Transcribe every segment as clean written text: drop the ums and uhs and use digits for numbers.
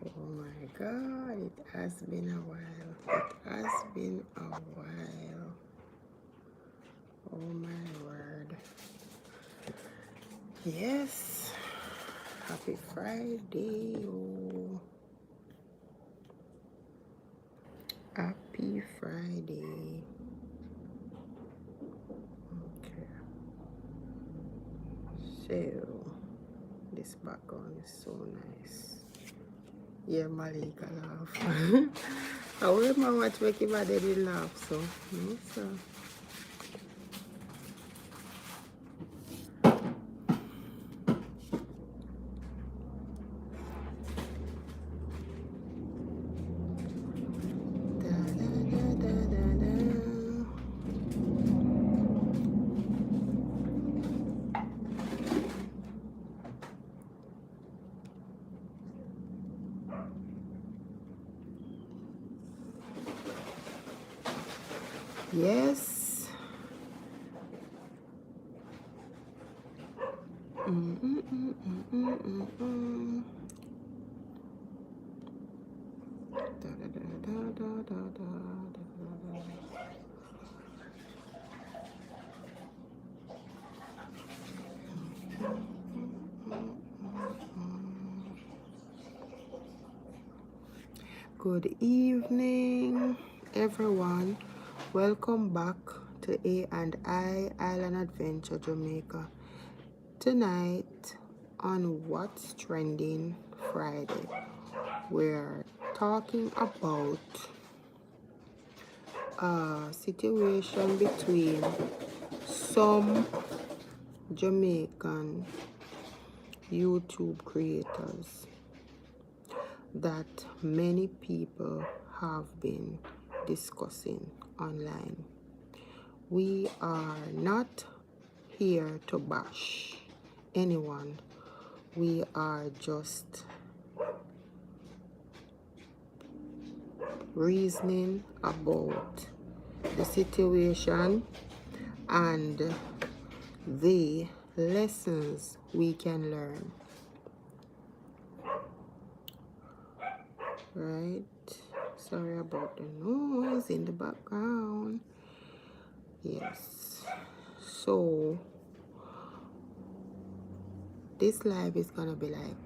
Oh my God, it has been a while. It has been a while. Oh my word. Yes. Happy Friday. Oh, happy Friday. Okay. So, this background is so nice. Yeah, Malika laugh. I will my watch make him a daddy laugh, so. No, so. Da, da, da, da, da, da. Yes. Da, da, da, da, da, da, da, da. Good evening, everyone. Welcome back to A&I Island Adventure Jamaica. Tonight on What's Trending Friday, we're talking about a situation between some Jamaican YouTube creators that many people have been discussing online. We are not here to bash anyone. We are just reasoning about the situation and the lessons we can learn. Right? Sorry about the noise in the background. Yes. So this live is gonna be like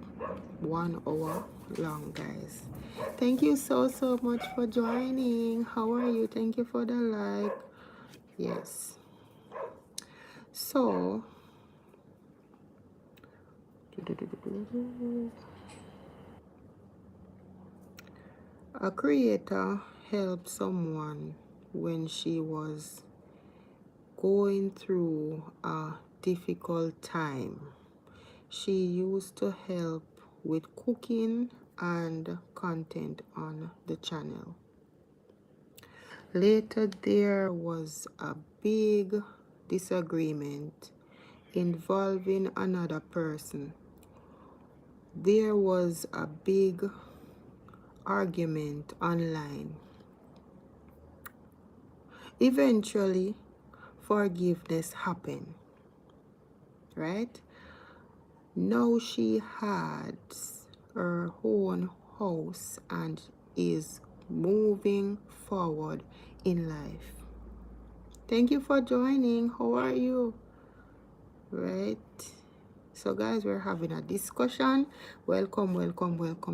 1 hour long, guys. Thank you so much for joining. How are you? Thank you for the like. Yes. So a creator helped someone when she was going through a difficult time. She used to help with cooking and content on the channel. Later, there was a big disagreement involving another person. There was a big argument online. Eventually, forgiveness happened, right? Now she has her own house and is moving forward in life. Thank you for joining. How are you? Right? So guys, we're having a discussion. Welcome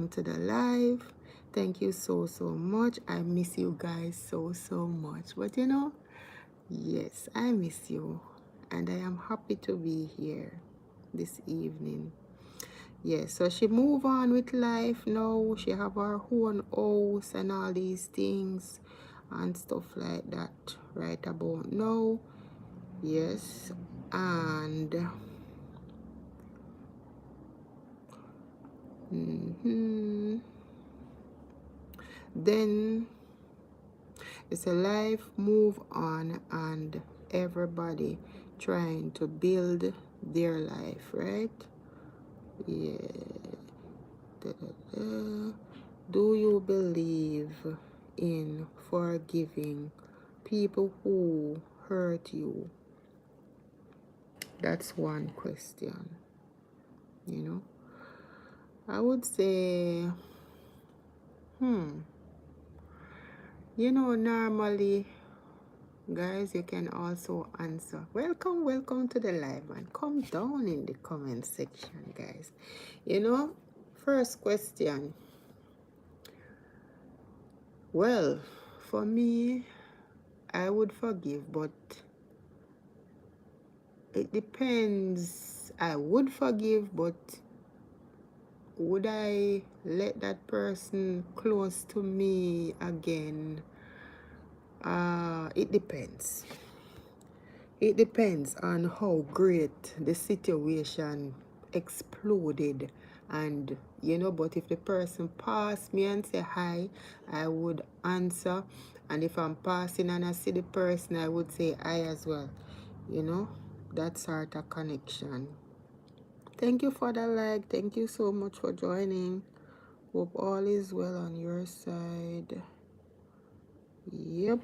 to the live. Thank you so much. I miss you guys so much. But you know, yes, I miss you. And I am happy to be here this evening. Yes, so she move on with life now. She have her own house and all these things and stuff like that right about now. Yes, and then it's a life move on and everybody trying to build their life, right? Yeah. Da, da, da. Do you believe in forgiving people who hurt you? That's one question, you know. I would say You know, normally, guys, you can also answer. Welcome to the live, man. Come down in the comment section, guys. You know, first question. Well, for me, I would forgive, but it depends. I would forgive, but would I let that person close to me again? It depends. It depends on how great the situation exploded. And you know, but if the person passed me and say hi, I would answer. And if I'm passing and I see the person, I would say hi as well. You know, that sort of connection. Thank you for the like. Thank you so much for joining. Hope all is well on your side. Yep.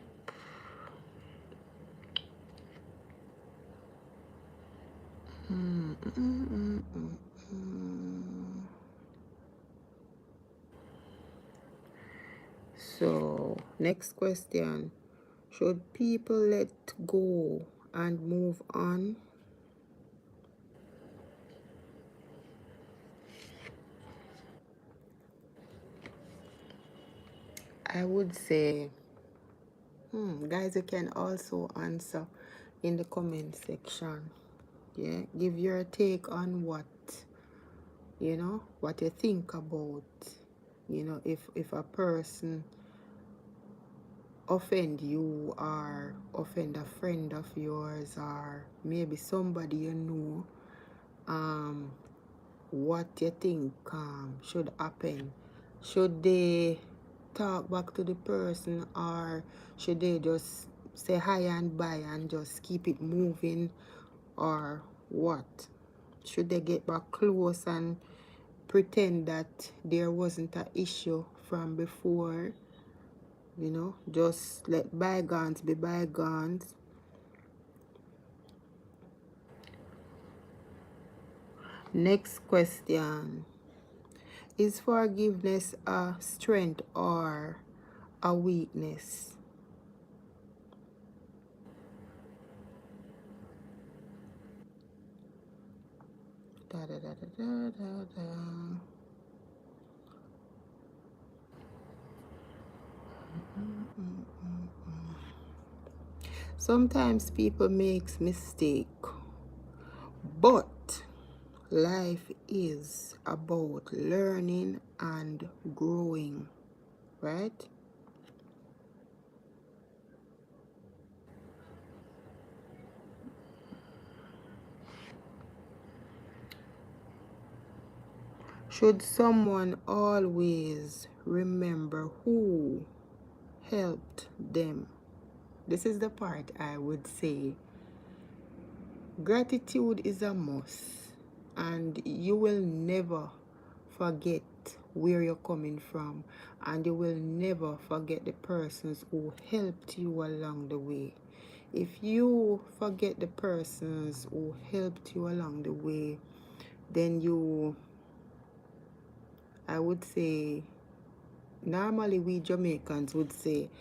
So, next question. Should people let go and move on? I would say, guys, you can also answer in the comment section. Yeah, give your take on what, you know, what you think about, you know, if a person offend you or offend a friend of yours or maybe somebody you know, what you think should happen. Should they talk back to the person, or should they just say hi and bye and just keep it moving, or what? Should they get back close and pretend that there wasn't an issue from before? You know, just let bygones be bygones. Next question. Is forgiveness a strength or a weakness? Da, da, da, da, da, da, da. Sometimes people make mistake, but life is about learning and growing, right? Should someone always remember who helped them? This is the part I would say gratitude is a must, and you will never forget where you're coming from, and you will never forget the persons who helped you along the way. If you forget the persons who helped you along the way, then I would say, normally we Jamaicans would say,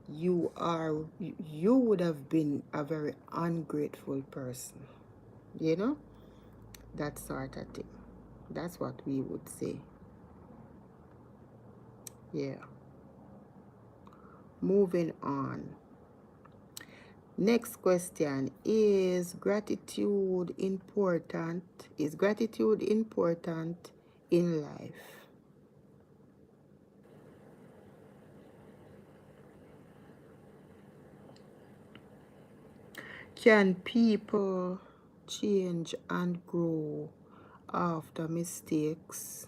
you would have been a very ungrateful person, you know, that sort of thing. That's what we would say. Yeah. Moving on. Next question. Is gratitude important? Is gratitude important in life? Can people change and grow after mistakes?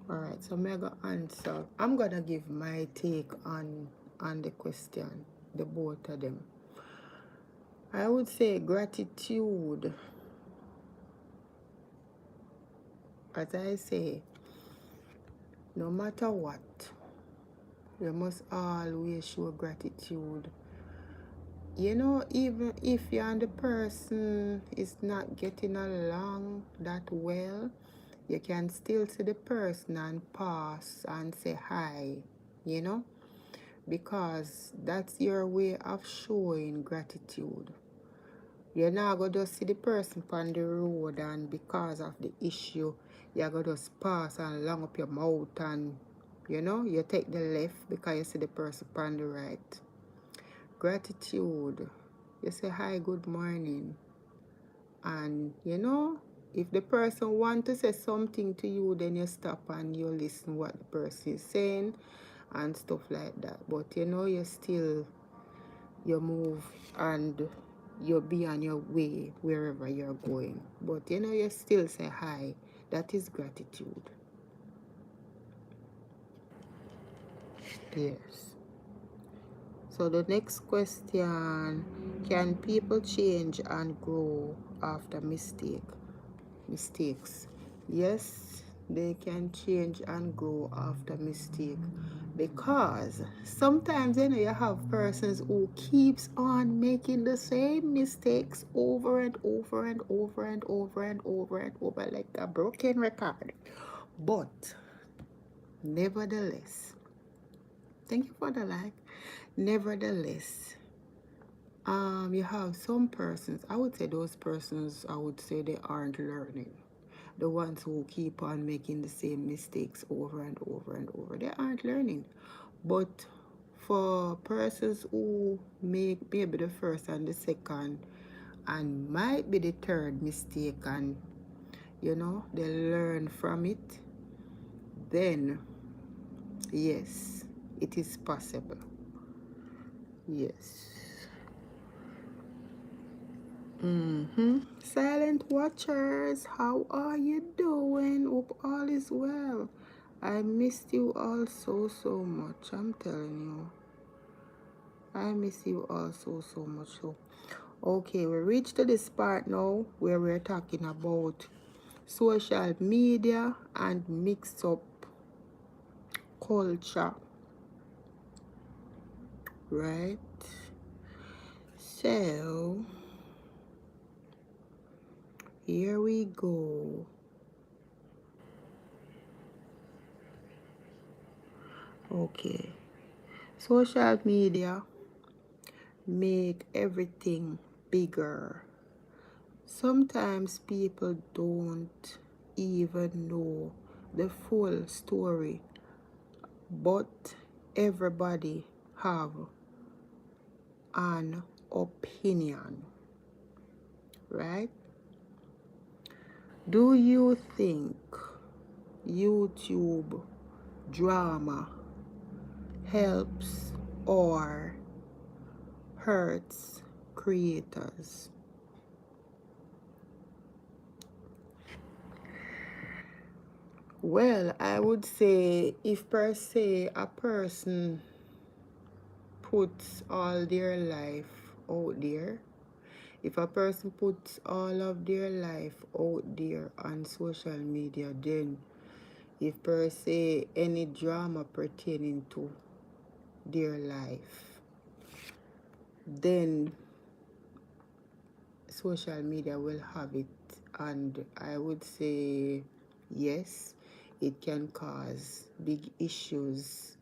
All right, so I'm gonna answer. I'm gonna give my take on the question, the both of them. I would say gratitude, as I say, no matter what, you must always show gratitude you know, even if you and the person is not getting along that well, you can still see the person and pass and say hi, you know, because that's your way of showing gratitude. You're not going to just see the person on the road and because of the issue, you're going to just pass and long up your mouth and, you know, you take the left because you see the person on the right. Gratitude. You say hi, good morning. And, you know, if the person want to say something to you, then you stop and you listen what the person is saying and stuff like that. But, you know, you move and you'll be on your way wherever you're going. But you know, you still say hi. That is gratitude. Yes. So the next question, can people change and grow after mistakes? Yes, they can change and grow after mistake, because sometimes, you know, you have persons who keeps on making the same mistakes over and over and over and over and over and over like a broken record. But nevertheless, thank you for the like. Nevertheless, you have some persons, I would say those persons, I would say they aren't learning. The ones who keep on making the same mistakes over and over and over, they aren't learning. But for persons who make maybe the first and the second and might be the third mistake, and you know, they learn from it, then yes, it is possible. Yes. Silent watchers, how are you doing? Hope all is well. I missed you all so much. I'm telling you. I miss you all so much. So, okay, we reached to this part now where we're talking about social media and mix up culture, right? So, here we go. Okay. Social media make everything bigger. Sometimes people don't even know the full story, but everybody have an opinion, right? Do you think YouTube drama helps or hurts creators? Well, I would say if per se a person puts all their life out there, if a person puts all of their life out there on social media, then if per se any drama pertaining to their life, then social media will have it. And I would say yes, it can cause big issues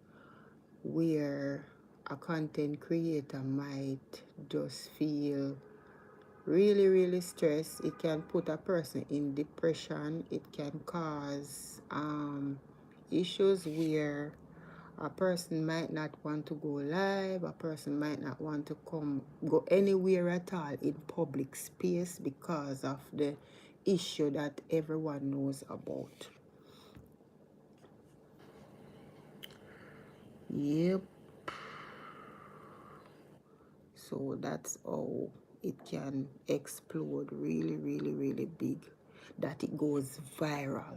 where a content creator might just feel really stressed. It can put a person in depression. It can cause issues where a person might not want to go live, a person might not want to go anywhere at all in public space because of the issue that everyone knows about. Yep. So that's how it can explode really big, that it goes viral.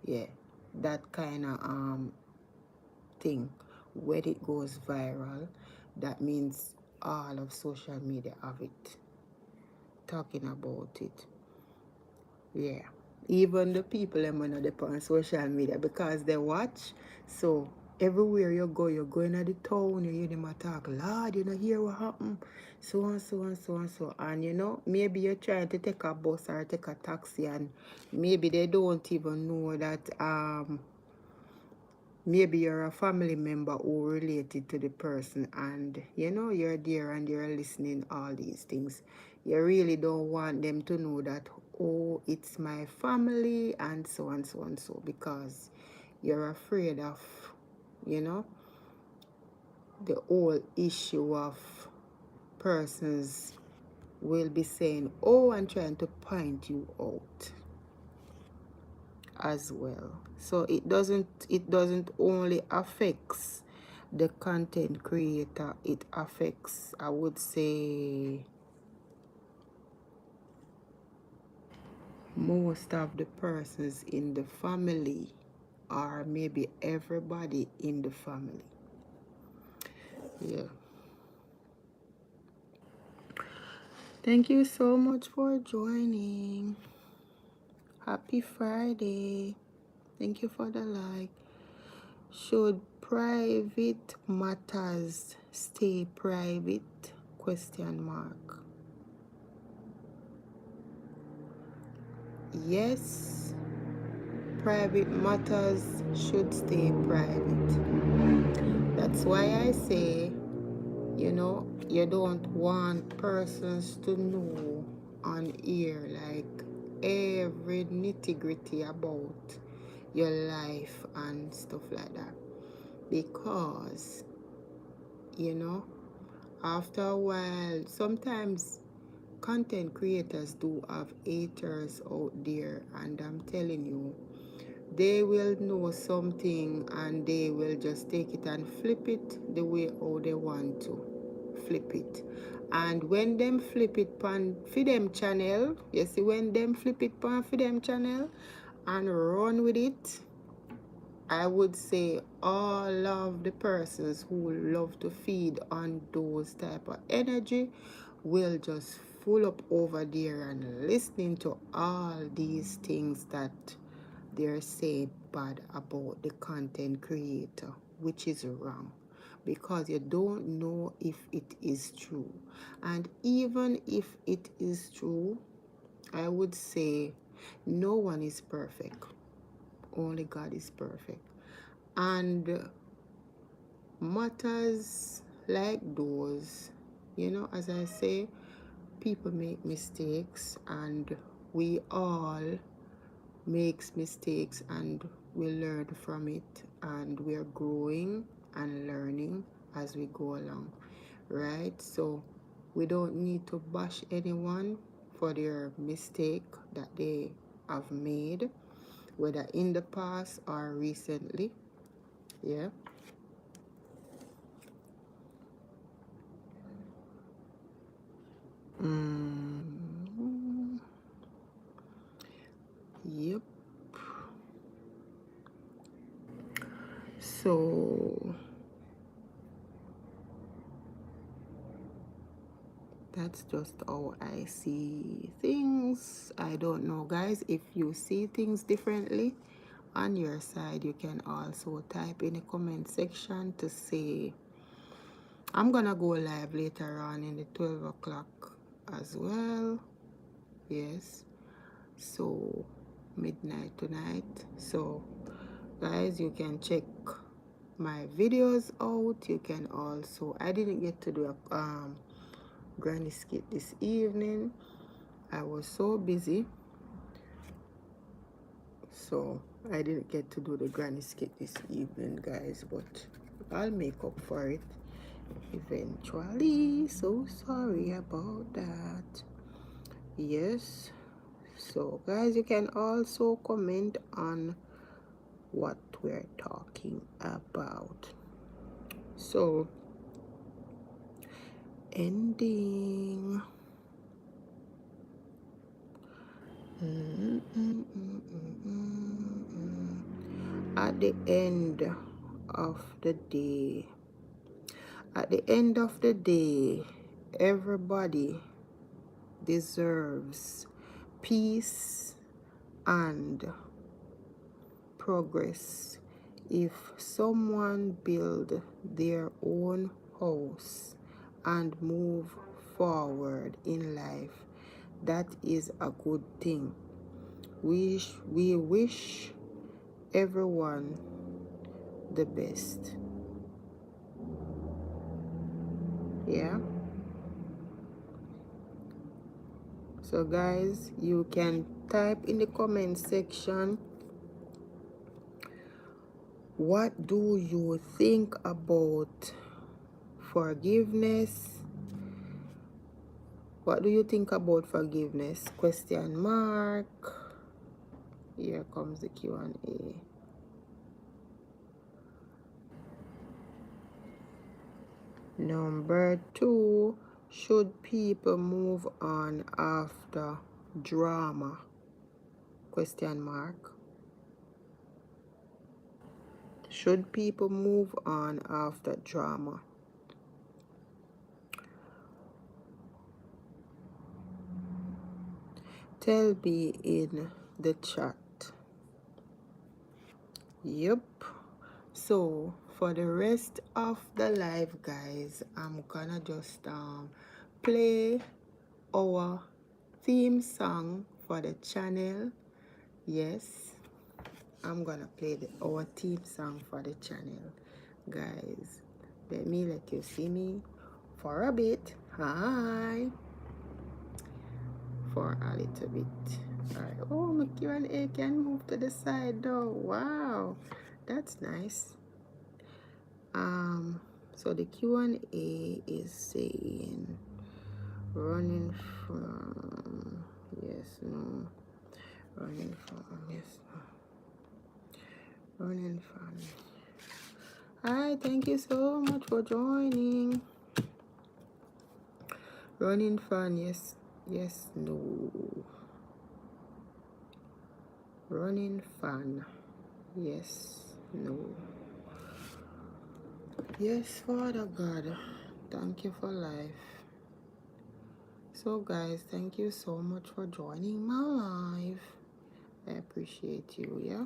Yeah, that kind of thing, when it goes viral, that means all of social media have it, talking about it. Yeah, even the people them on the on social media because they watch, so Everywhere you go, you're going to the town, you hear them attack, Lord, you know, hear what happened, so and so and so and so. And you know, maybe you're trying to take a bus or take a taxi, and maybe they don't even know that maybe you're a family member who related to the person, and you know, you're there and you're listening all these things. You really don't want them to know that, oh, it's my family and so and so and so, because you're afraid of, you know, the whole issue of persons will be saying, oh, and trying to point you out as well. So it doesn't only affects the content creator, it affects, I would say, most of the persons in the family, or maybe everybody in the family. Yeah. Thank you so much for joining. Happy Friday. Thank you for the like. Should private matters stay private? Question mark. Yes, private matters should stay private. That's why I say, you know, you don't want persons to know on here like every nitty-gritty about your life and stuff like that, because you know, after a while, sometimes content creators do have haters out there, and I'm telling you, they will know something and they will just take it and flip it the way how they want to flip it. And when them flip it pan for them channel, you see, when them flip it pan for them channel and run with it, I would say all of the persons who love to feed on those type of energy will just full up over there and listening to all these things that they're saying bad about the content creator, which is wrong, because you don't know if it is true. And even if it is true, I would say no one is perfect. Only God is perfect. And matters like those, you know, as I say, people make mistakes, and we all makes mistakes, and we learn from it, and we're growing and learning as we go along, right? So we don't need to bash anyone for their mistake that they have made, whether in the past or recently. Yeah. Yep. So that's just how I see things. I don't know, guys, if you see things differently on your side, you can also type in the comment section to say. I'm gonna go live later on in the 12 o'clock as well. Yes, so midnight tonight. So guys, you can check my videos out. You can also, I didn't get to do a granny skit this evening. I was so busy, so I didn't get to do the granny skit this evening, guys, but I'll make up for it eventually. So sorry about that. Yes, so guys, you can also comment on what we're talking about. So ending. At the end of the day, everybody deserves peace and progress If someone build their own house and move forward in life, that is a good thing. We wish everyone the best. Yeah. So guys, you can type in the comment section, what do you think about forgiveness? What do you think about forgiveness? Question mark. Here comes the Q&A. Number 2, should people move on after drama? Question mark. Should people move on after drama? Tell me in the chat. Yep. So for the rest of the live, guys, I'm gonna just play our theme song for the channel. Yes, I'm gonna play our theme song for the channel, guys. Let you see me for a bit. Hi. For a little bit. All right. Oh, my Q&A can move to the side though. Wow, that's nice. So the Q&A is saying running from, yes, no, running from, yes, no, running from. Hi, thank you so much for joining. Running from, yes, yes, no. Running fan, yes, no. Yes, Father God, thank you for life. So guys, thank you so much for joining my live. I appreciate you. Yeah,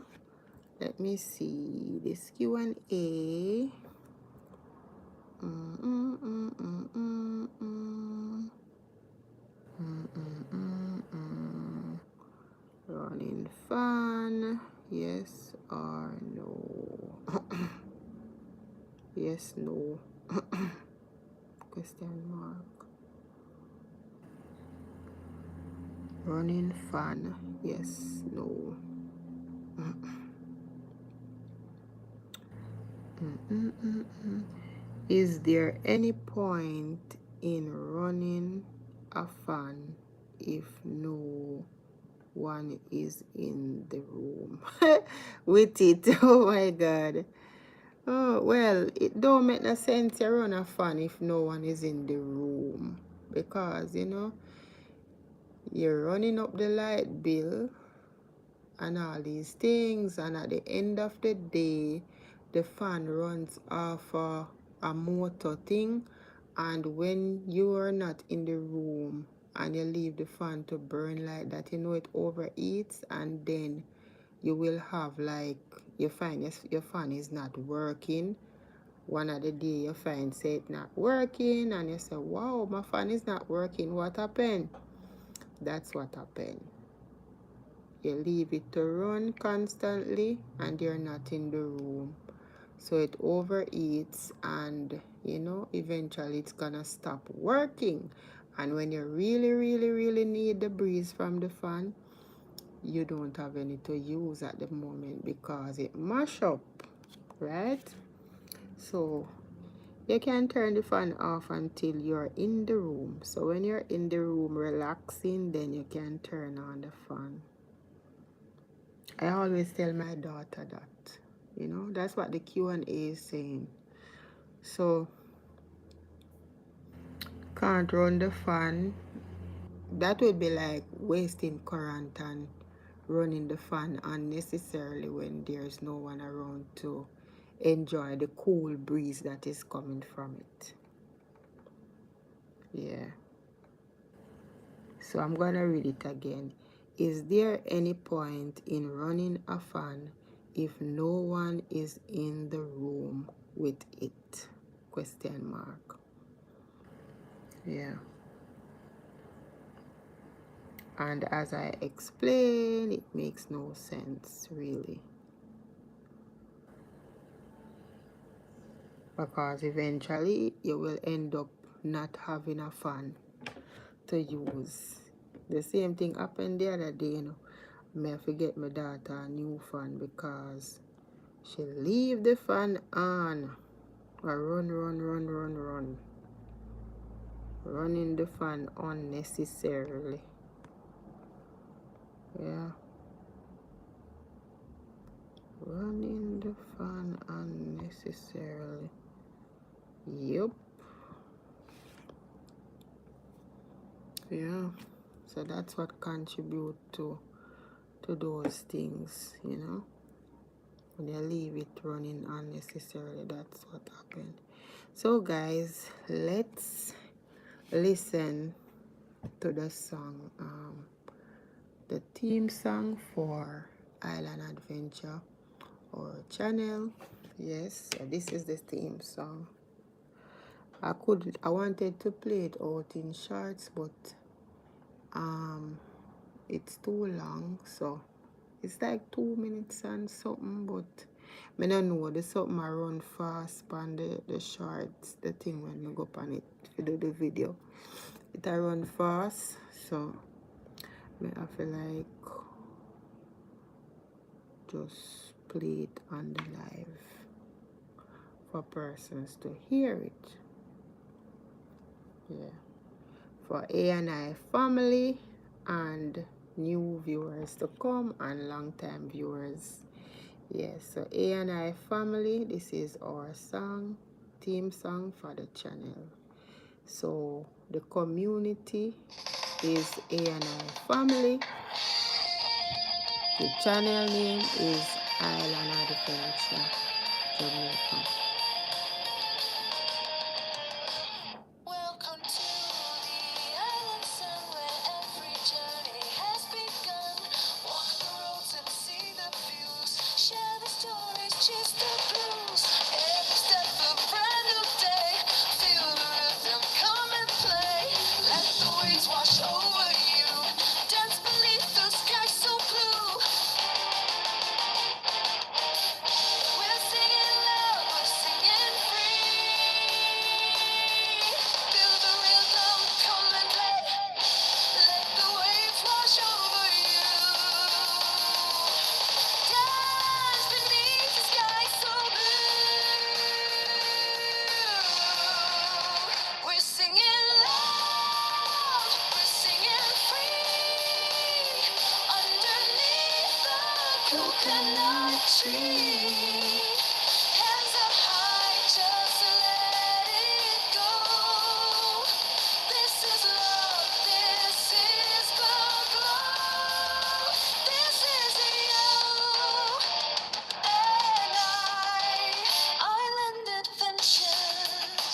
let me see this Q&A. Running fun, yes or no? Yes, no. Question mark. Running fun, yes, no. Is there any point in running a fan if no one is in the room with it? Oh my God. Oh, well, it don't make no sense to run a fan if no one is in the room, because, you know, you're running up the light bill and all these things, and at the end of the day, the fan runs off a motor thing, and when you are not in the room and you leave the fan to burn like that, you know, it overheats, and then you will have, like, you find your fan is not working. One of the day you find say it not working, and you say, wow, my fan is not working, what happened? That's what happened. You leave it to run constantly and you're not in the room, so it overheats, and you know, eventually it's gonna stop working. And when you really need the breeze from the fan, you don't have any to use at the moment because it mash up, right? So you can turn the fan off until you're in the room. So when you're in the room relaxing, then you can turn on the fan. I always tell my daughter that, you know, that's what the Q&A is saying. So can't run the fan. That would be like wasting current and running the fan unnecessarily when there's no one around to enjoy the cool breeze that is coming from it. Yeah. So I'm gonna read it again. Is there any point in running a fan if no one is in the room with it? Question mark. Yeah. And as I explain, it makes no sense really. Because eventually you will end up not having a fan to use. The same thing happened the other day, you know. May I forget my daughter a new fan because she leave the fan on. Or run. Running the fan unnecessarily. Yeah. Running the fan unnecessarily. Yep. Yeah. So that's what contribute to those things, you know. When you leave it running unnecessarily, that's what happened. So guys, let's listen to the song, the theme song for Island Adventure or channel. Yes, so this is the theme song. I wanted to play it out in shorts, but it's too long, so it's like 2 minutes and something, but I don't know, the something I run fast on the shorts, the thing when I go up on it to do the video. It I run fast, so I feel like just play it on the live for persons to hear it. Yeah. For A&I family and new viewers to come and long-time viewers. Yes, so A&I family, this is our song, theme song for the channel. So the community is A&I family. The channel name is Island Adventure, Jamaica. Welcome to the island sun where every journey has begun. Walk the roads and see the views. Share the stories, chase the blues. Every step a brand new day. Feel the rhythm, come and play. Let the waves wash over you. Dance beneath the sky so blue. We're singing loud, we're singing free. Feel the rhythm, come and play. Let the waves wash over you. Dance beneath the sky so blue. We're singing loud, we're singing free. Underneath the coconut tree. Hands up high, just let it go. This is love, this is the glow. This is you and I, Island Adventures.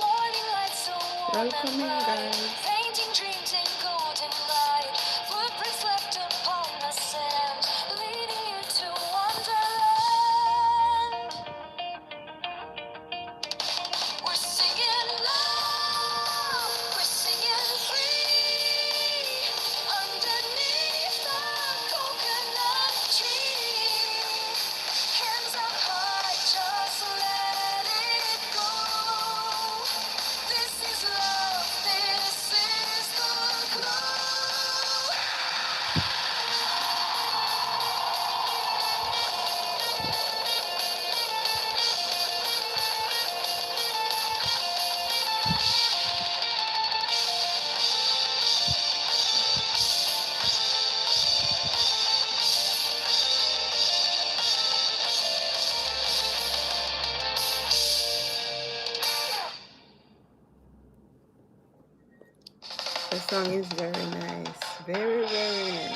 Morning light so warm and bright, painting dreams in golden light. Footprints left upon the sand, leading you to wonderland. We're singing loud, we're singing free. Underneath the coconut tree. Hands up high, just let it go. This is love, this is the glow. The song is very nice, very nice.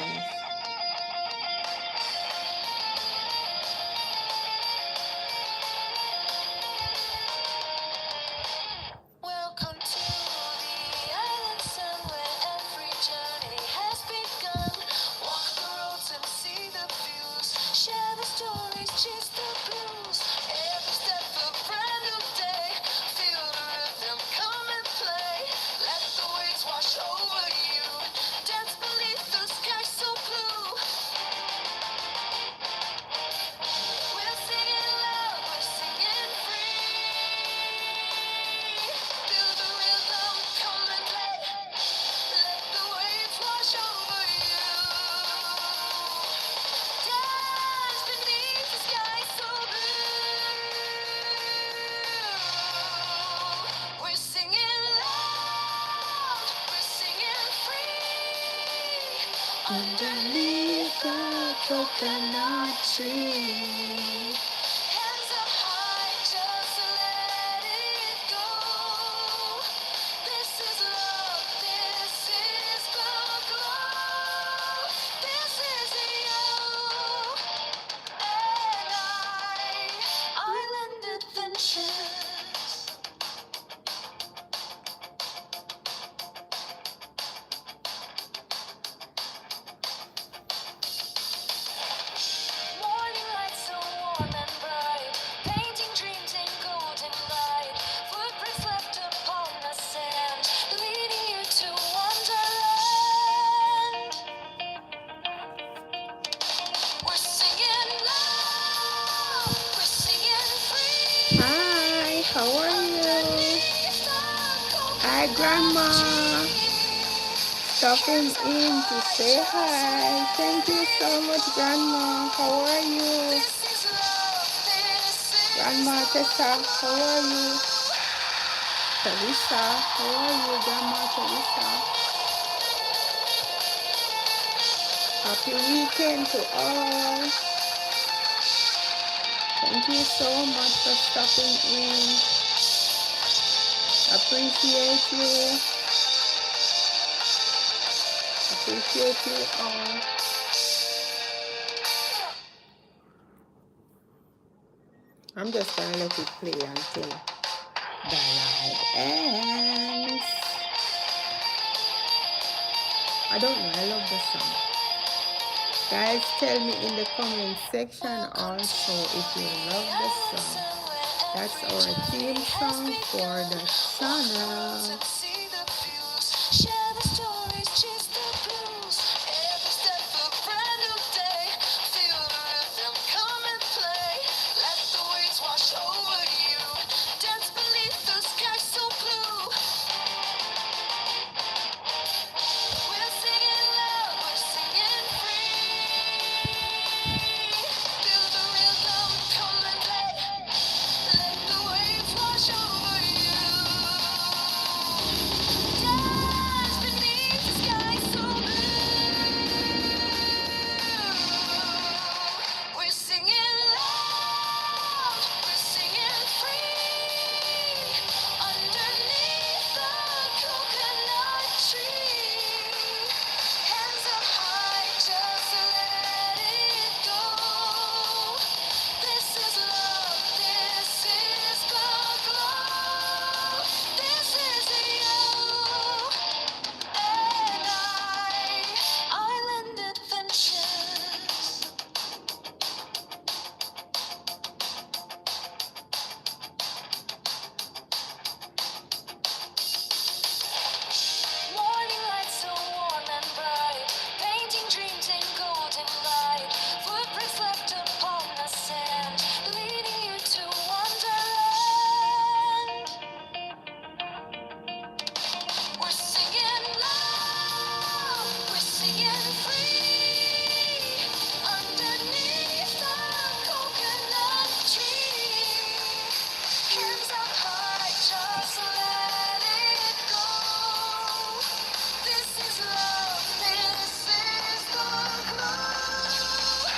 coconut tree. Hands up high, just let it go. This is love, this is the glow. This is you and island adventures. Morning light so warm and bright, painting dreams in golden light. Footprints left upon the sand, leading you to wonderland. We're singing love, we're singing free. Hi, how are you? Underneath the Hi, coconut Grandma. tree. Stopping in to say hi. Thank you so much, Grandma. How are you? This is love, this is Grandma Tessa, how are you? Teresa, how are you, Grandma Teresa? Happy weekend to all. Thank you so much for stopping in. Appreciate you. Appreciate you all. I'm just gonna let it play until the live ends. I don't know, I love the song. Guys, tell me in the comment section also if you love the song. That's our theme song for the channel. see the views, share the stories, chase the blues. Every step a brand new day. Feel the rhythm, come and play. Let the waves wash over you. Dance beneath the sky so blue. We're singing loud, we're singing free. Feel the rhythm, come and play. Let the waves wash over you. Dance beneath the sky so blue. We're singing loud, we're singing free. Underneath the coconut tree. Hands up high, just let it go. This is love, this is the glow. This is you and island adventures. Morning light so warm and bright, painting dreams in golden light. Footprints left upon the sand, leading you to wonderland. We're singing loud, we're singing free. Underneath the coconut tree. Hands up high, just let it go. This is love, this is the glow.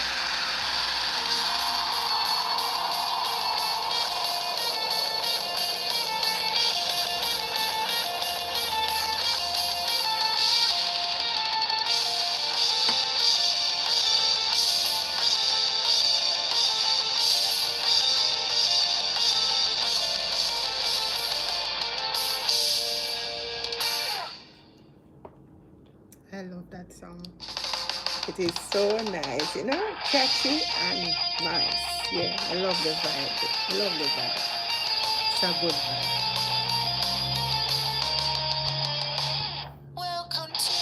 I love that song. It is so nice, you know, catchy and nice. Yeah, I love the vibe. I love the vibe. It's a good vibe. Welcome to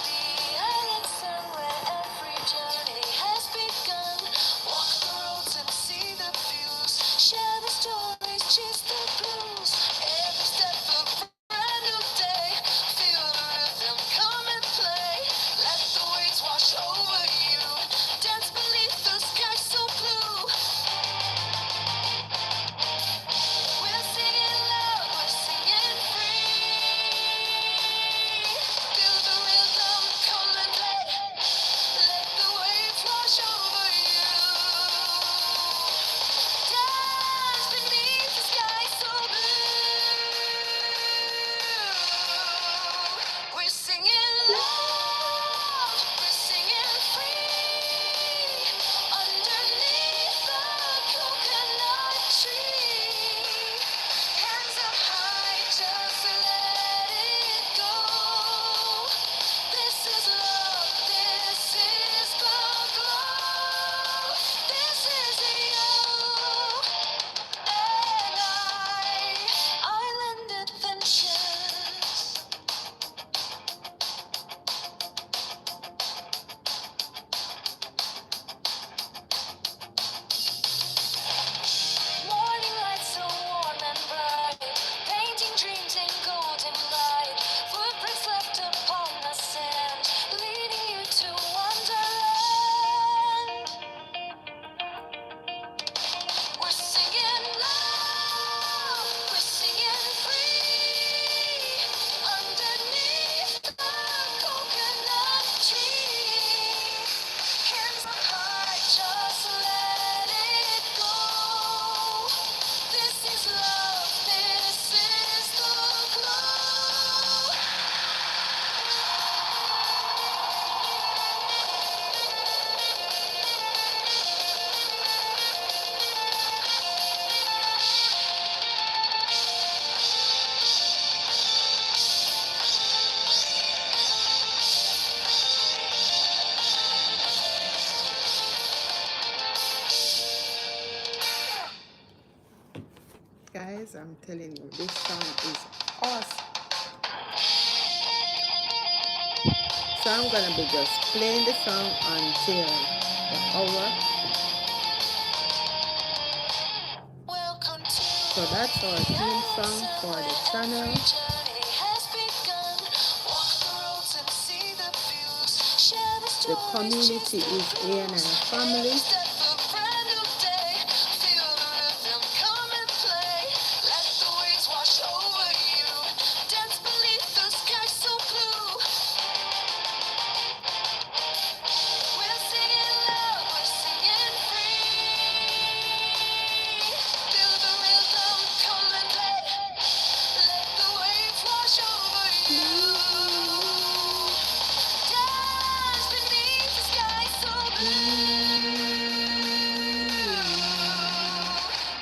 the island sun where every journey has begun. Walk the roads and see the views. Share the stories, chase the blues. Every step a brand new day. Feel the rhythm, come and play. Let the waves wash over you. Dance beneath the sky so blue. We're singing loud, guys. I'm telling you, this song is awesome. So I'm gonna be just playing the song until the hour. So that's our theme song for the channel. The community is A&I family.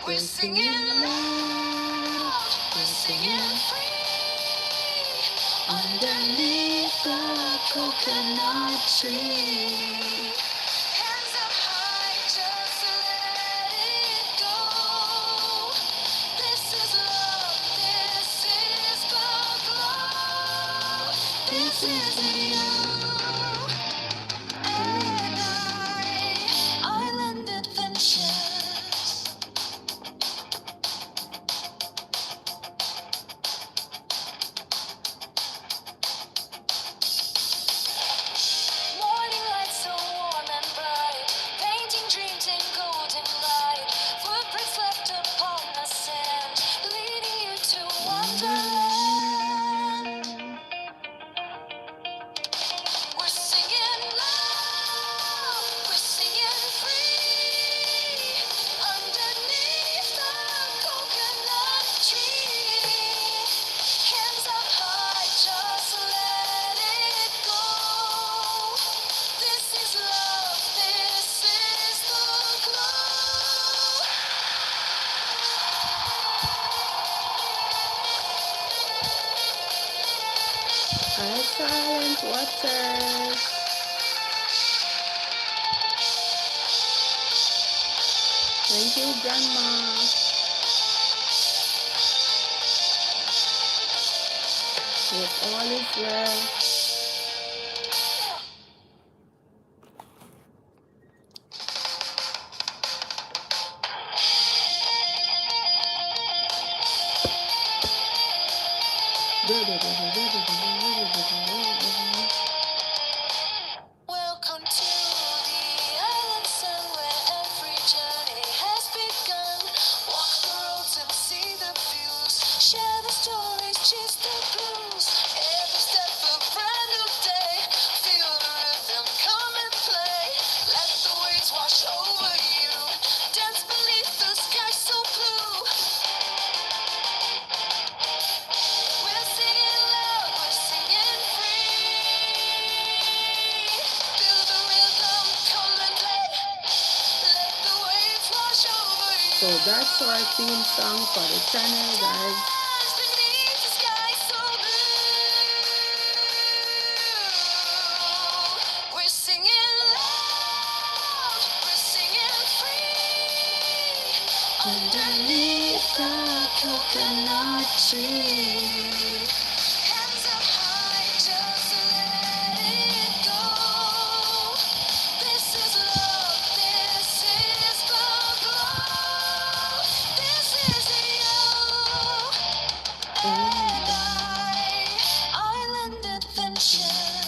We're singing loud, we're singing free, underneath the coconut tree. Hands up high, just let it go. This is love, this is the glow. This is you and I, island adventures. Morning light so warm and bright, painting dreams in golden light. Footprints left upon the sand, leading you to wonderland. We're singing loud, we're singing free, underneath the coconut tree. Hands up high, just let it go. This is love, this is the glow. Hi, Silent Waters. Thank you, Grandma. Hope all is well. Welcome to the island sun where every journey has begun. Walk the roads and see the views. Share the stories, chase the blues. Every step a brand new day. Feel the rhythm, come and play. Let the waves wash over you. Dance beneath the sky so blue. We're singing loud, we're singing free. Feel the rhythm, come and play. Let the waves wash over you. So that's our theme song for the channel, guys. Dance beneath the sky so blue. We're singing loud, we're singing free. Underneath the coconut tree. Hands up high, just let it go. This is love, this is the glow. This is you and I, island adventures.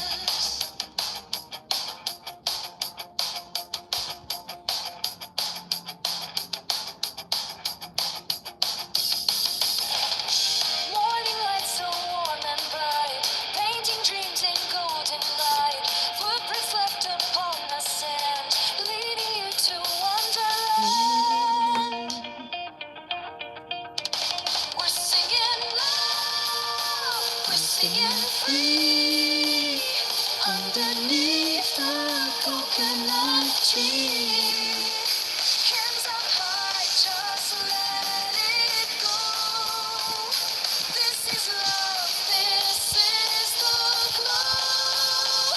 Morning light so warm and bright, painting dreams in golden light. Footprints left upon the sand, leading you to wonderland. We're singing loud, we're singing free, underneath the coconut tree. Hands up high, just let it go. This is love, this is the glow.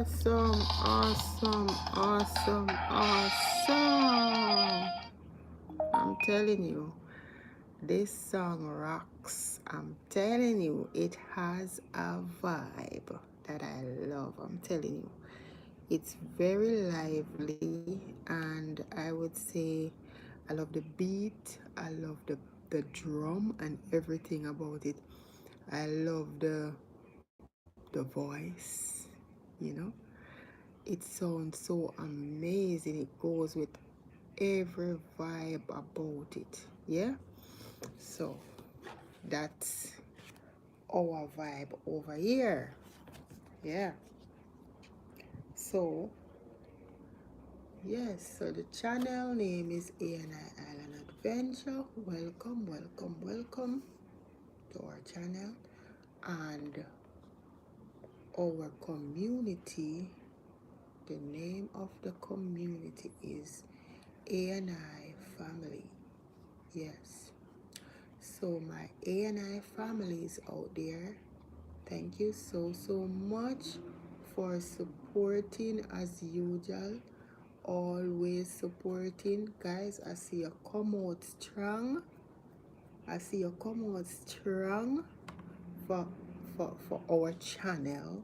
Awesome, awesome, awesome, awesome. I'm telling you, this song rocks. I'm telling you, it has a vibe that I love. I'm telling you, it's very lively, and I would say I love the beat. I love the drum and everything about it. I love the voice, you know. It sounds so amazing. It goes with every vibe about it. Yeah. So that's our vibe over here. Yeah. So yes, so the channel name is ANI Island Adventure. Welcome, welcome, welcome to our channel. And our community, the name of the community is ANI Family. Yes. So my ANI families out there, thank you so much for supporting as usual. Always supporting. Guys, I see you come out strong. I see you come out strong for for our channel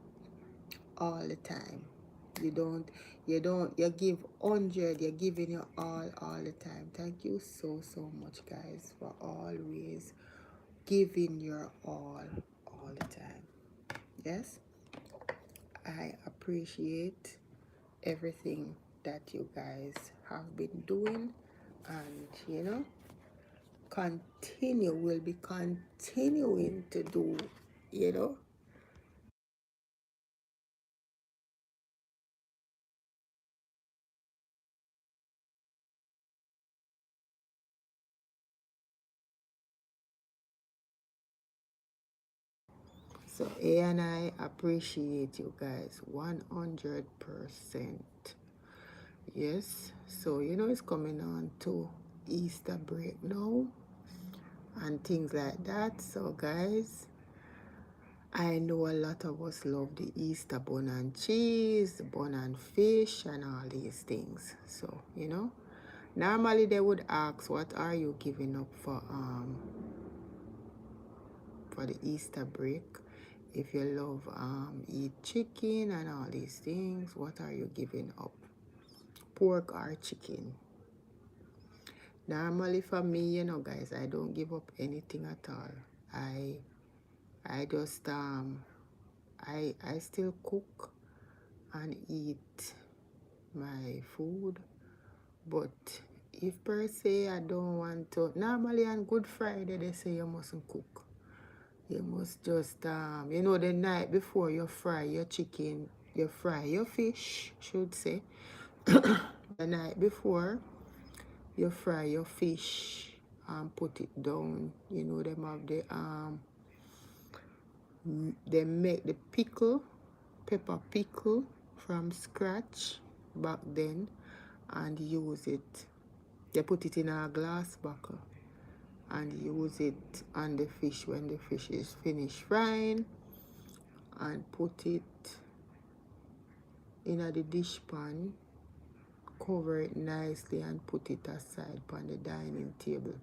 all the time. You give 100, you're giving your all the time. Thank you so much, guys, for always giving your all the time. Yes, I appreciate everything that you guys have been doing, and will be continuing to do, you know. So A and I appreciate you guys 100%. Yes, so it's coming on to Easter break now and things like that. So guys, I know a lot of us love the Easter bun and cheese, the bun and fish, and all these things. So normally they would ask, what are you giving up for the Easter break? If you love eat chicken and all these things, what are you giving up? Pork or chicken? Normally for me, guys, I don't give up anything at all. I just I still cook and eat my food, but if per se I don't want to, normally on Good Friday they say you mustn't cook. You must just the night before you fry your chicken, you fry your fish, should say. The night before you fry your fish and put it down. Them have they make the pepper pickle from scratch back then and use it. They put it in a glass bottle and use it on the fish when the fish is finished frying, and put it in the dish pan, cover it nicely and put it aside on the dining table.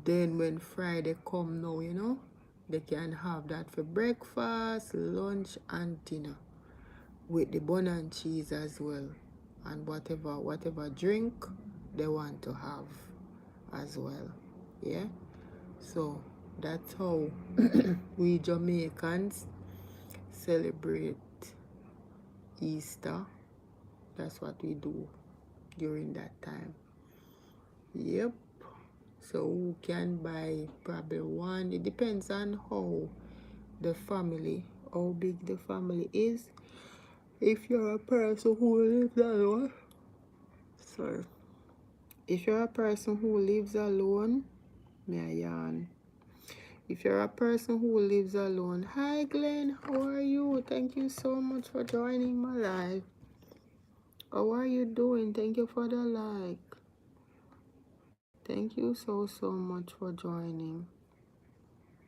Then when Friday come now, they can have that for breakfast, lunch and dinner with the bun and cheese as well, and whatever drink they want to have as well. Yeah, so that's how we Jamaicans celebrate Easter. That's what we do during that time. Yep. So who can buy probably one? It depends on how big the family is. If you're a person who lives alone, sorry. If you're a person who lives alone, may I yawn? If you're a person who lives alone, hi Glenn, how are you? Thank you so much for joining my live. How are you doing? Thank you for the like. Thank you so much for joining.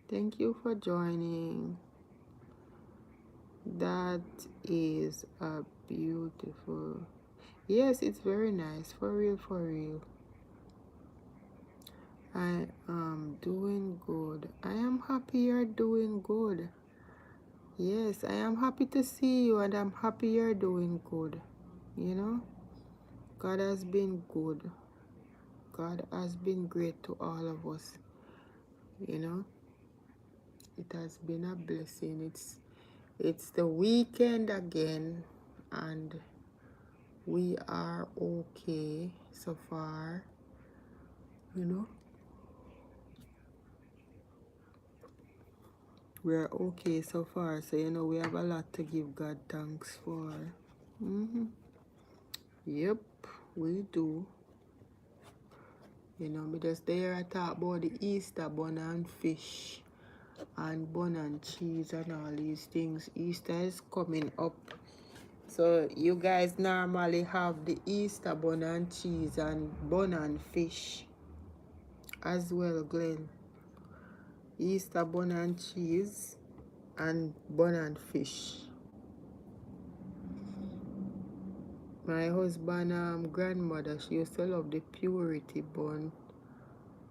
Thank you for joining. That is a beautiful. Yes, it's very nice. For real, for real. I am doing good. I am happy you're doing good. Yes, I am happy to see you and I'm happy you're doing good. You know, God has been good. God has been great to all of us. You know, it has been a blessing. It's the weekend again and we are okay so far. You know, we're okay so far. So you know, we have a lot to give God thanks for. Yep, we do. You know, me just there I talk about the Easter bun and fish and bun and cheese and all these things. Easter is coming up. So you guys normally have the Easter bun and cheese and bun and fish as well, Glenn. Easter bun and cheese and bun and fish. My husband grandmother, she used to love the purity bun.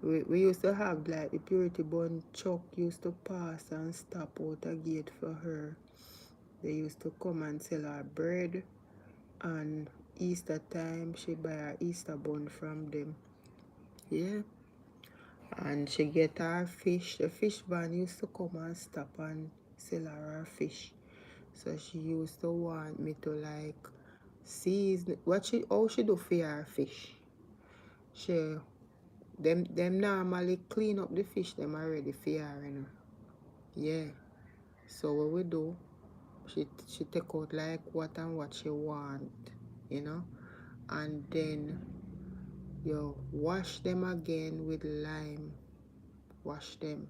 We used to have like the purity bun truck used to pass and stop out a gate for her. They used to come and sell her bread, and Easter time she buy her Easter bun from them. Yeah. And she get her fish. The fish van used to come and stop and sell her fish. So she used to want me to like season how she do for her fish. She them normally clean up the fish them already for her, you know. Yeah. So what we do, she take out like what and what she want, you know, and then you wash them again with lime. Wash them.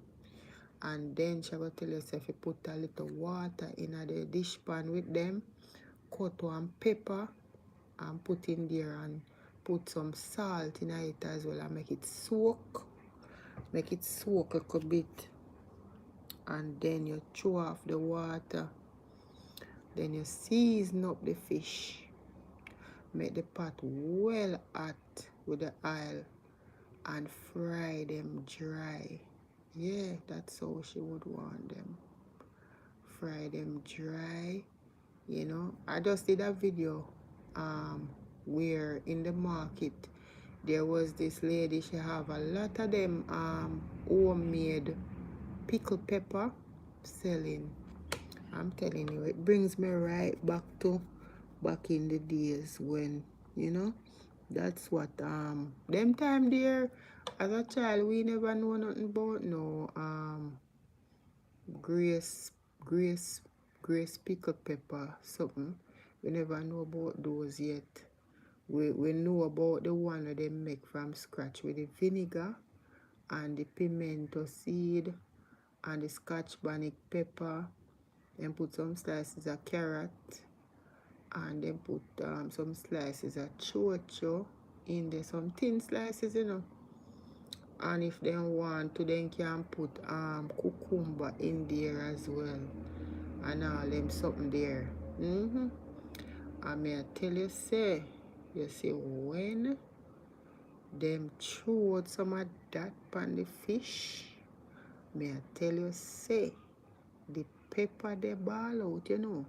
And then she will tell yourself you put a little water in the dish pan with them, cut one pepper and put in there and put some salt in it as well and make it soak. Make it soak a little bit. And then you throw off the water. Then you season up the fish. Make the pot well hot with the oil and fry them dry. Yeah, that's how she would want them. Fry them dry, you know. I just did a video where in the market there was this lady, she have a lot of them homemade pickled pepper selling. I'm telling you, it brings me right back in the days when, you know, that's what them time there as a child we never know nothing about no grace grace grace pickled pepper something. We never know about those yet. We know about the one that they make from scratch with the vinegar and the pimento seed and the scotch bonnet pepper, and put some slices of carrot and then put some slices of chocho in there, some thin slices, you know. And if they want to, then can put cucumber in there as well, and all them something there. I may tell you, say, you see when them throw out some of that on the fish, may I tell you, say, the pepper they ball out, you know.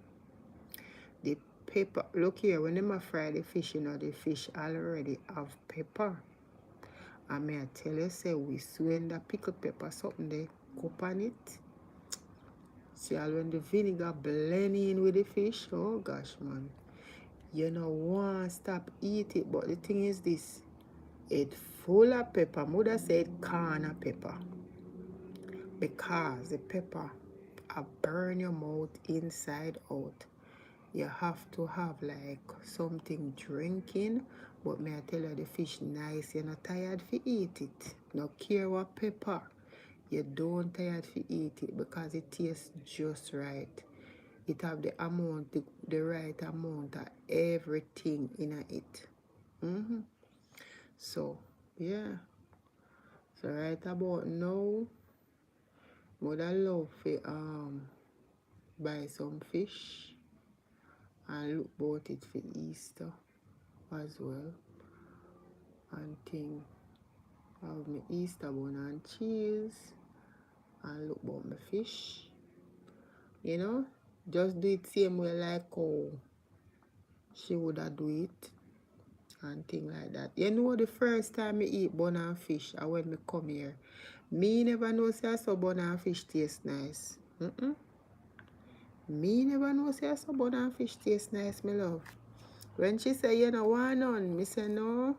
The pepper, look here, when them fry the fish, you know, the fish already have pepper. And may I tell you, say, we when the pickled pepper something they cook on it. See, when the vinegar blend in with the fish, oh gosh, man. You know, want stop eat it, but the thing is this. It full of pepper. Mother said can of pepper. Because the pepper burn your mouth inside out. You have to have like something drinking, but may I tell you, the fish nice. You're not tired to eat it. No care what pepper, you don't tired to eat it because it tastes just right. It have the amount, the right amount of everything in it. So yeah, so right about now, what I love for buy some fish and look about it for Easter as well. And thing, have my Easter bun and cheese and look about my fish. You know, just do it same way like how she would have do it and thing like that. You know, the first time I eat bun and fish, and when me come here, me never know say so bun and fish taste nice. Me never know say so bun and fish taste nice, me love. When she say you know want none, me say no.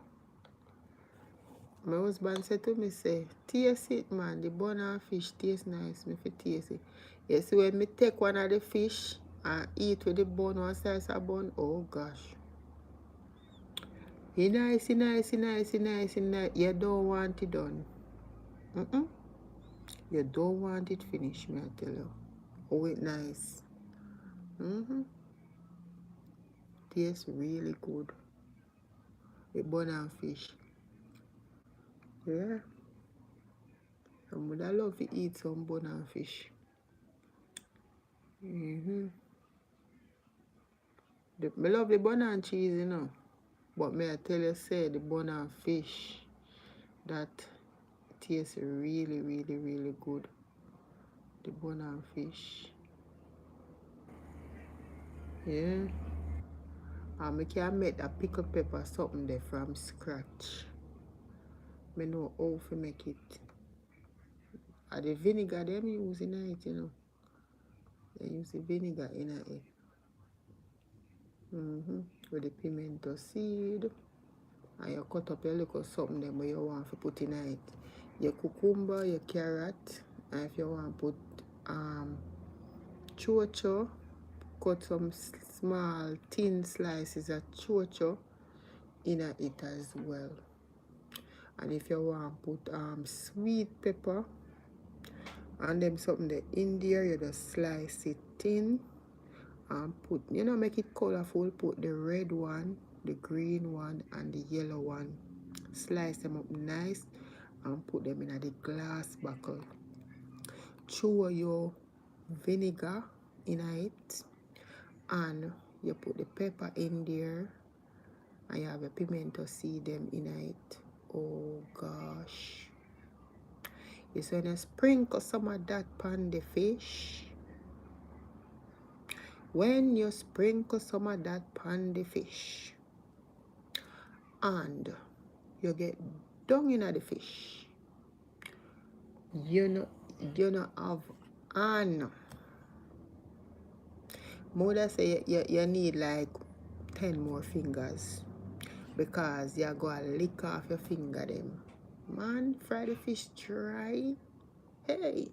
My husband said to me, say, taste it man, the bun and fish taste nice, me fi taste it. You see when me take one of the fish and eat with the bun, one slice of bun, oh gosh. It nice, it nice, it nice, it nice, it nice. You don't want it done. You don't want it finished, me I tell you. Oh, it nice. Tastes really good. With bun and fish. Yeah. I would love to eat some bun and fish. I love the bun and cheese, you know. But may I tell you, say the bun and fish, that tastes really, really, really good. The bun and fish. Yeah. And I can make a pickled pepper something there from scratch. I know how to make it. And the vinegar them use in it, you know. They use the vinegar in it. With the pimento seed. And you cut up your little something there where you want to put in it. Your cucumber, your carrot, and if you want to put chocho, cut some small thin slices of chocho in it as well. And if you want to put sweet pepper and them something there in there, you just slice it thin and put, you know, make it colorful. Put the red one, the green one, and the yellow one. Slice them up nice and put them in a the glass bottle. Chew your vinegar in it, and you put the pepper in there, and you have a pimento seed them in it. Oh gosh. It's when you sprinkle some of that on the fish. When you sprinkle some of that on the fish, and you get down in the fish, you know have an. Mother say you need like 10 more fingers, because you're going to lick off your finger them. Man, fry the fish dry. Hey,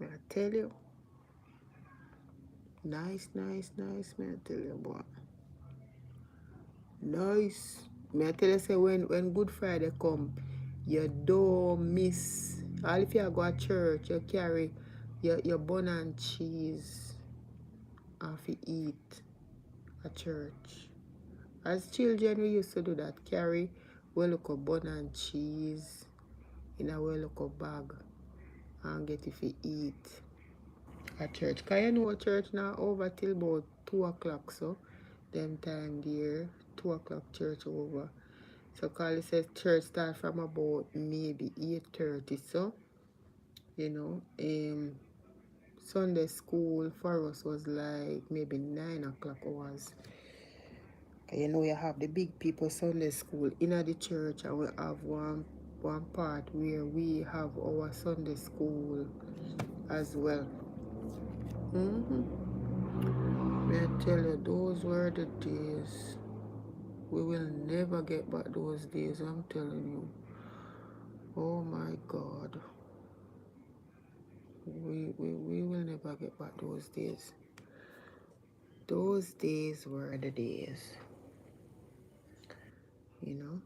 may I tell you. Nice, nice, nice, may I tell you, boy. Nice. May I tell you, say when Good Friday come, you don't miss. All if you go to church, you carry your bun and cheese and you eat at church. As children, we used to do that. Carry we look up bun and cheese in a we look up bag and get if you eat at church. Because you know church now over till about 2 o'clock, so them time there, 2 o'clock church over. So Carly says church start from about maybe 8:30, so you know, Sunday school for us was like maybe 9 o'clock hours. You know, you have the big people Sunday school in the church, and we have one part where we have our Sunday school as well. May I tell you, those were the days. We will never get back those days, I'm telling you. Oh my God. We will never get back those days. Those days were the days. You know,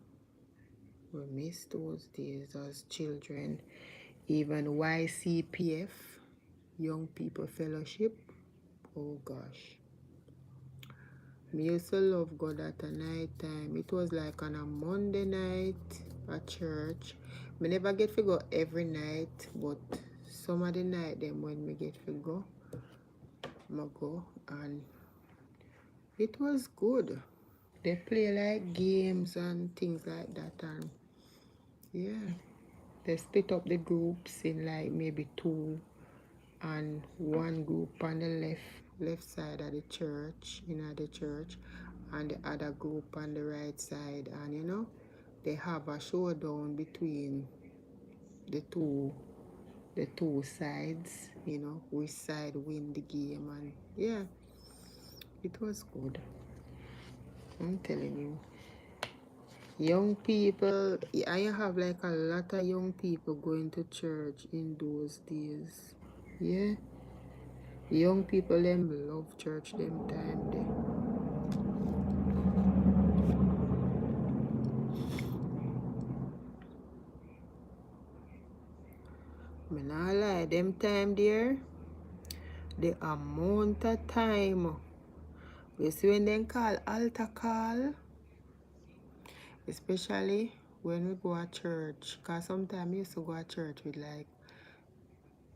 we miss those days as children. Even YCPF, Young People Fellowship, oh gosh. Me used to love God at a night time. It was like on a Monday night at church. Me never get to go every night, but some of the night them when we get to go, I go, and it was good. They play like games and things like that, and yeah, they split up the groups in like maybe two, and one group on the left side of the church, the church, and the other group on the right side, and they have a showdown between the two sides, which side win the game, and yeah, it was good. I'm telling you. Young people, I have like a lot of young people going to church in those days. Yeah. Young people them love church them time there. Me nah lie, them time there, the amount of time. You see when they call altar call, especially when we go to church, because sometimes I used to go to church with like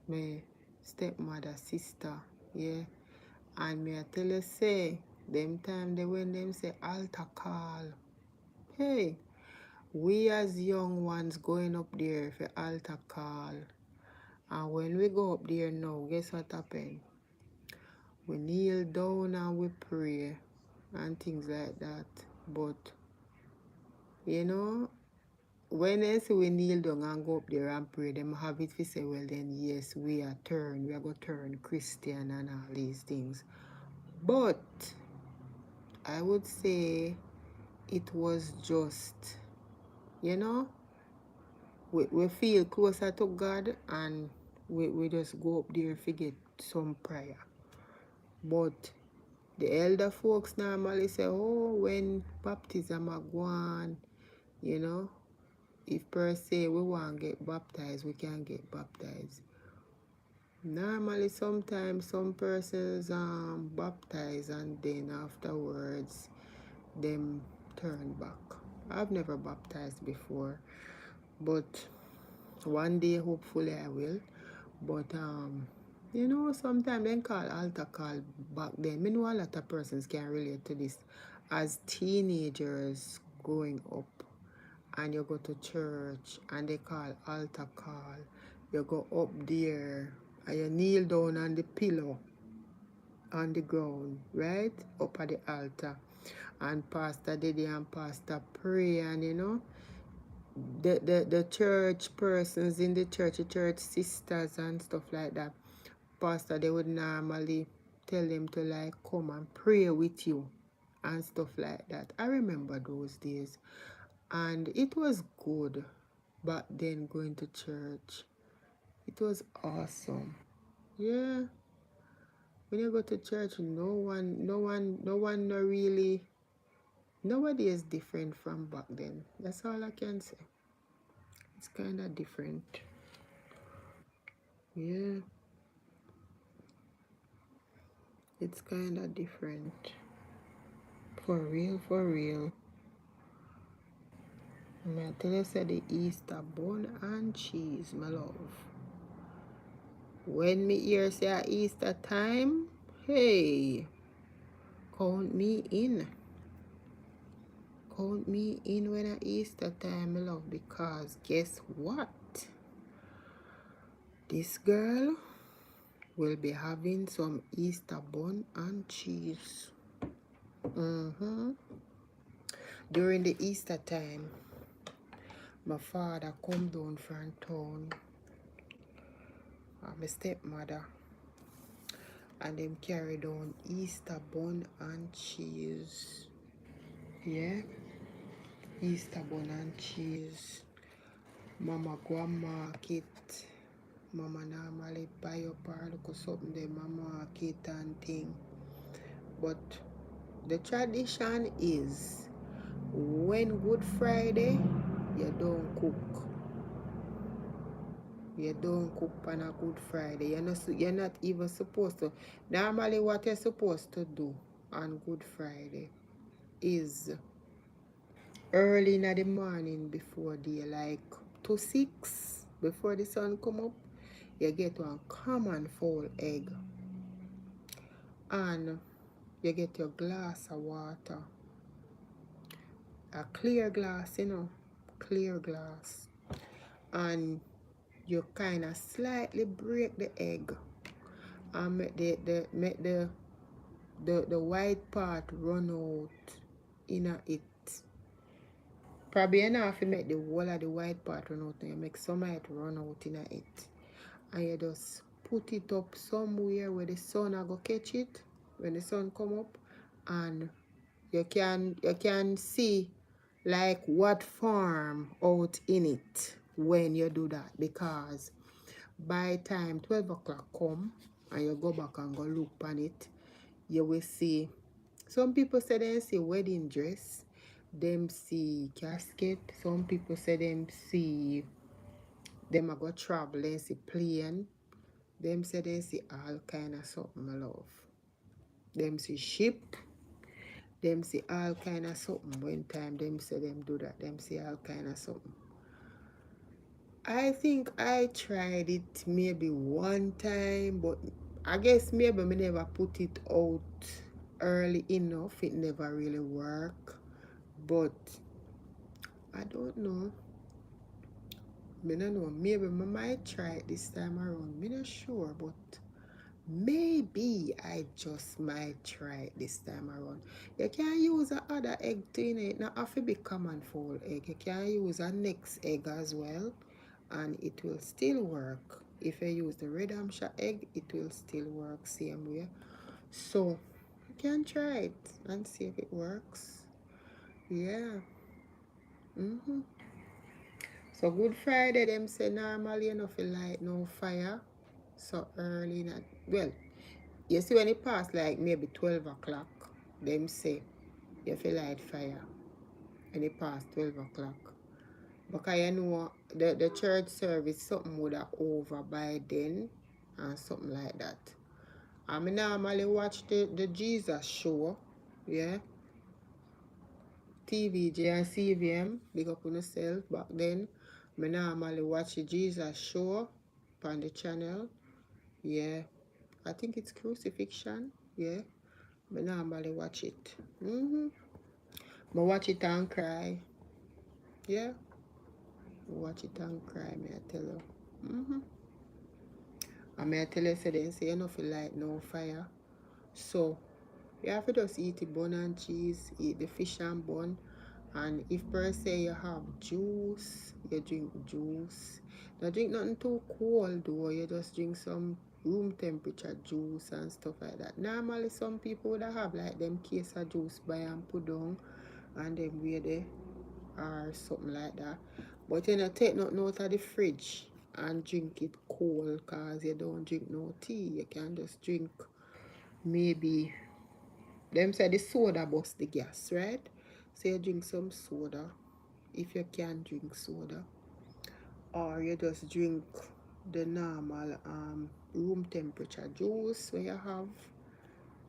my stepmother, sister, yeah. And me I tell you say, them time they when them say altar call, hey, we as young ones going up there for altar call. And when we go up there now, guess what happened? We kneel down and we pray and things like that. But, when they say we kneel down and go up there and pray, them have it to say, well then yes, we are going to turn Christian and all these things. But I would say it was just, we feel closer to God, and we just go up there to get some prayer. But the elder folks normally say, oh, when baptism are gone, if per se we want to get baptized, we can get baptized. Normally, sometimes some persons baptize and then afterwards them turn back. I've never baptized before, but one day hopefully I will. But sometimes they call altar call back then. I know a lot of persons can relate to this. As teenagers growing up, and you go to church and they call altar call, you go up there and you kneel down on the pillow on the ground, right? Up at the altar. And Pastor Diddy and Pastor pray, and the church persons in the church sisters and stuff like that, Pastor, they would normally tell them to like come and pray with you and stuff like that. I remember those days. And it was good back then going to church. It was awesome. Yeah. When you go to church, nobody is different from back then. That's all I can say. It's kind of different. Yeah. It's kind of different. For real, for real. I tell you, say the Easter bun and cheese, my love. When me hear say Easter time, hey, count me in. Count me in when Easter time, my love, because guess what? This girl will be having some Easter bun and cheese. During the Easter time, my father come down from town, and my stepmother, and them carry down Easter bun and cheese. Yeah, Easter bun and cheese. Mama go and market. Mama normally buy up her look something them a market and thing. But the tradition is when Good Friday, you don't cook. You don't cook on a Good Friday. You're not even supposed to. Normally what you're supposed to do on Good Friday is early in the morning before day, like to 6, before the sun come up, you get one common fowl egg, and you get your glass of water, a clear glass, clear glass, and you kind of slightly break the egg and make the white part run out in it. Probably enough to make the whole of the white part run out, and you make some of it run out in it. And you just put it up somewhere where the sun will go catch it when the sun come up, and you can see like what form out in it when you do that, because by time 12 o'clock come and you go back and go look on it, you will see, some people say they see wedding dress, them see casket, some people say them see them a go travel, they see plane, them say they see all kind of something, my love. Them see ship, them see all kind of something. When time them say them do that, them see all kind of something. I think I tried it maybe one time, but I guess maybe me never put it out early enough. It never really worked. But I don't know. I don't know. Maybe I might try it this time around. I'm not sure, but maybe I just might try it this time around. You can use a other egg to it. Not have to be common fowl egg. You can use a next egg as well, and it will still work. If you use the red Hampshire egg, it will still work same way. So you can try it and see if it works. Yeah. So Good Friday, them say normally you know feel light no fire so early. Not, well, you see when it pass like maybe 12 o'clock, them say you feel light fire when it pass 12 o'clock. Because you know the church service something would have over by then and something like that. I normally watch the Jesus show, yeah. TVJ and CVM, big up on yourself. Back then, I normally watch the Jesus show on the channel, yeah. I think it's Crucifixion, yeah. I normally watch it. I watch it and cry, yeah. I watch it and cry, may I tell you. And may I tell you, say you don't feel like no fire. So, you have to just eat the bun and cheese, eat the fish and bun. And if per se you have juice, you drink juice. Don't drink nothing too cold though, you just drink some room temperature juice and stuff like that. Normally some people would have like them case of juice by and put down and then wear there or something like that. But you know, take nothing out of the fridge and drink it cold, because you don't drink no tea. You can just drink maybe, them say the soda bust the gas, right? So you drink some soda if you can drink soda, or you just drink the normal room temperature juice when you have,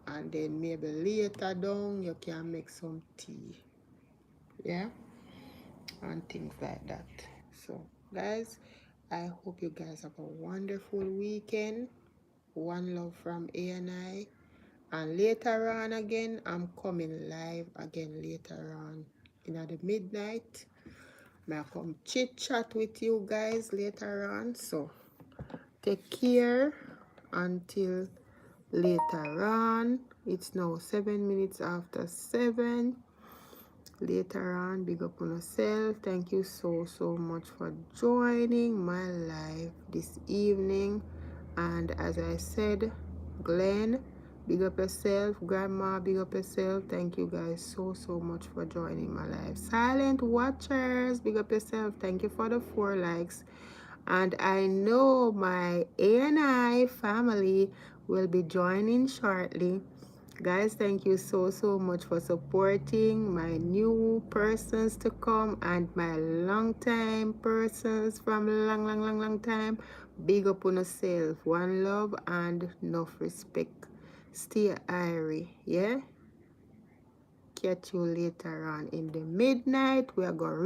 and then maybe later down you can make some tea, yeah, and things like that. So guys, I hope you guys have a wonderful weekend. One love from A&I. And later on again, I'm coming live again later on in the midnight. I come chit chat with you guys later on. So take care until later on. It's now 7 minutes after 7. Later on, big up on yourself. Thank you so much for joining my live this evening. And as I said, Glenn, big up yourself. Grandma, big up yourself. Thank you guys so much for joining my live. Silent watchers, big up yourself. Thank you for the 4 likes. And I know my A&I family will be joining shortly. Guys, thank you so much for supporting my new persons to come and my long time persons from long time. Big up on yourself. One love and enough respect. Stay airy, yeah? Catch you later on in the midnight. We are going